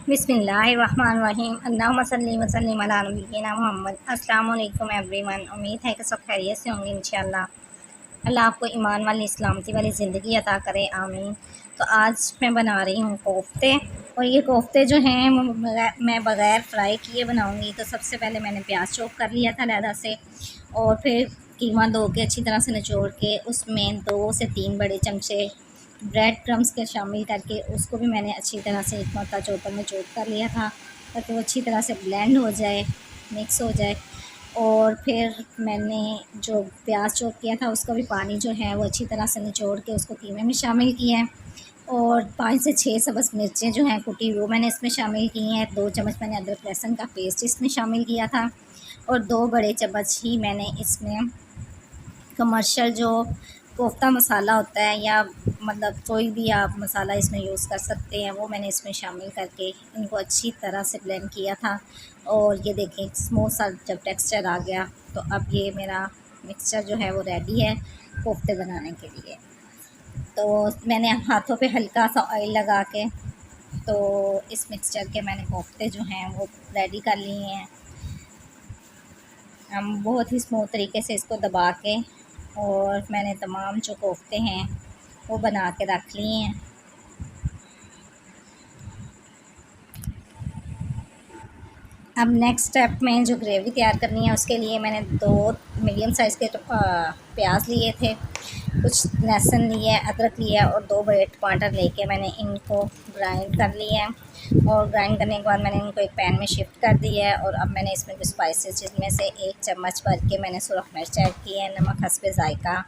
बिस्मिल्लाहिर्रहमानिर्रहीम अल्लाहुम्मा सल्ली व सल्लिम अला नबिय्यिना मुहम्मद। अस्सलाम वालेकुम एवरीवन। उम्मीद है कि सब खैरियत से होंगे इंशाअल्लाह। अल्लाह आपको ईमान वाली इस्लामती वाली ज़िंदगी अता करे, आमीन। तो आज मैं बना रही हूँ कोफ्ते, और ये कोफ्ते जो हैं मैं बग़ैर फ्राई किए बनाऊँगी। तो सबसे पहले मैंने प्याज चॉप कर लिया था लहदा से, और फिर कीमा धो के अच्छी तरह से निचोड़ के उसमें 2 से 3 बड़े चमचे ब्रेड क्रम्स के शामिल करके उसको भी मैंने अच्छी तरह से एक मरतबा चॉपर में चॉप कर लिया था, ताकि वो अच्छी तरह से ब्लेंड हो जाए, मिक्स हो जाए। और फिर मैंने जो प्याज चॉप किया था उसका भी पानी जो है वो अच्छी तरह से निचोड़ के उसको कीमे में शामिल किया है। और 5 से 6 सब्ज़ मिर्चें जो हैं कुटी वो मैंने इसमें शामिल की हैं। 2 चम्मच मैंने अदरक लहसुन का पेस्ट इसमें शामिल किया था, और 2 बड़े चम्मच ही मैंने इसमें कमर्शियल जो कोफ्ता मसाला होता है, या मतलब कोई भी आप मसाला इसमें यूज़ कर सकते हैं, वो मैंने इसमें शामिल करके इनको अच्छी तरह से ब्लेंड किया था। और ये देखें स्मूथ सा जब टेक्सचर आ गया, तो अब ये मेरा मिक्सचर जो है वो रेडी है कोफ्ते बनाने के लिए। तो मैंने हाथों पे हल्का सा ऑयल लगा के तो इस मिक्सचर के मैंने कोफ्ते जो हैं वो रेडी कर लिए हैं। हम बहुत ही स्मूथ तरीके से इसको दबा के, और मैंने तमाम जो कोफ्ते हैं वो बना के रख लिए हैं। अब नेक्स्ट स्टेप में जो ग्रेवी तैयार करनी है उसके लिए मैंने 2 मीडियम साइज़ के प्याज लिए थे, कुछ लहसुन लिया है, अदरक लिया है, और 2 बड़े टमाटर लेके मैंने इनको ग्राइंड कर लिया है। और ग्राइंड करने के बाद मैंने इनको एक पैन में शिफ्ट कर दिया है। और अब मैंने इसमें कुछ स्पाइसेस, जिसमें से 1 चम्मच भर के मैंने सुरख मिर्च ऐड की है, नमक हस्बे ज़ायक़ा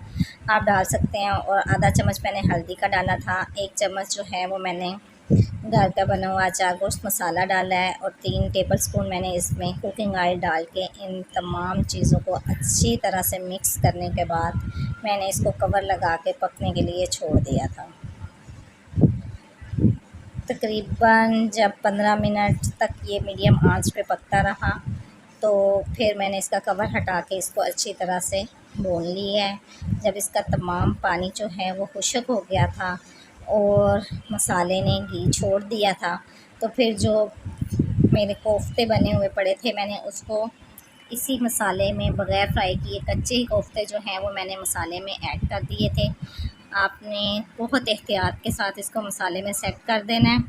आप डाल सकते हैं, और आधा चम्मच मैंने हल्दी का डाला था। 1 चम्मच जो है वो मैंने घर का बना हुआ अचार गोश्त मसाला डाला है, और 3 टेबलस्पून मैंने इसमें कुकिंग ऑयल डाल के इन तमाम चीज़ों को अच्छी तरह से मिक्स करने के बाद मैंने इसको कवर लगा के पकने के लिए छोड़ दिया था। तकरीबन जब 15 मिनट तक ये मीडियम आंच पे पकता रहा, तो फिर मैंने इसका कवर हटा के इसको अच्छी तरह से भून लिया है। जब इसका तमाम पानी जो है वो खुश्क हो गया था और मसाले ने घी छोड़ दिया था, तो फिर जो मेरे कोफ्ते बने हुए पड़े थे मैंने उसको इसी मसाले में बग़ैर फ्राई किए कच्चे ही कोफ्ते जो हैं वो मैंने मसाले में ऐड कर दिए थे। आपने बहुत एहतियात के साथ इसको मसाले में सेट कर देना है,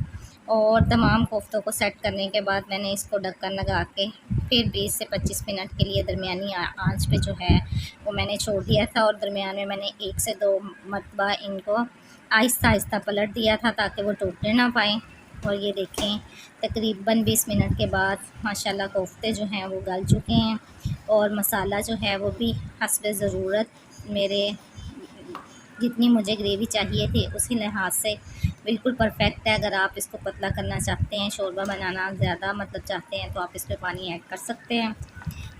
और तमाम कोफ्तों को सेट करने के बाद मैंने इसको ढक्कन लगा के फिर 20 से 25 मिनट के लिए दरमियानी आंच पे जो है वो मैंने छोड़ दिया था। और दरमियान में मैंने 1 से 2 मरतबा इनको आहिस्ता आहिस्ता पलट दिया था, ताकि वो टूटने ना पाएँ। और ये देखें तकरीबन 20 मिनट के बाद माशाल्लाह कोफ्ते जो हैं वो गल चुके हैं, और मसाला जो है वो भी हस्बे ज़रूरत मेरे जितनी मुझे ग्रेवी चाहिए थी उसी लिहाज से बिल्कुल परफेक्ट है। अगर आप इसको पतला करना चाहते हैं, शोरबा बनाना ज़्यादा मतलब चाहते हैं, तो आप इसमें पानी ऐड कर सकते हैं।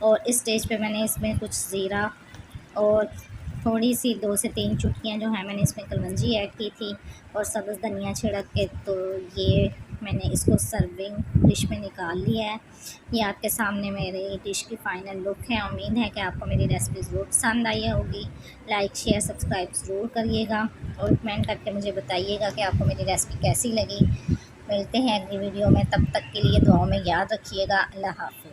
और इस स्टेज पे मैंने इसमें कुछ ज़ीरा और थोड़ी सी 2 से 3 चुटकियाँ जो हैं मैंने इसमें कलवंजी ऐड की थी, और सब्ज़ धनिया छिड़क के तो ये मैंने इसको सर्विंग डिश में निकाल लिया है। ये आपके सामने मेरी डिश की फ़ाइनल लुक है। उम्मीद है कि आपको मेरी रेसिपी ज़रूर पसंद आई होगी। लाइक शेयर सब्सक्राइब ज़रूर करिएगा, और कमेंट करके मुझे बताइएगा कि आपको मेरी रेसिपी कैसी लगी। मिलते हैं अगली वीडियो में, तब तक के लिए दुआओं में याद रखिएगा। अल्लाह हाफ़िज़।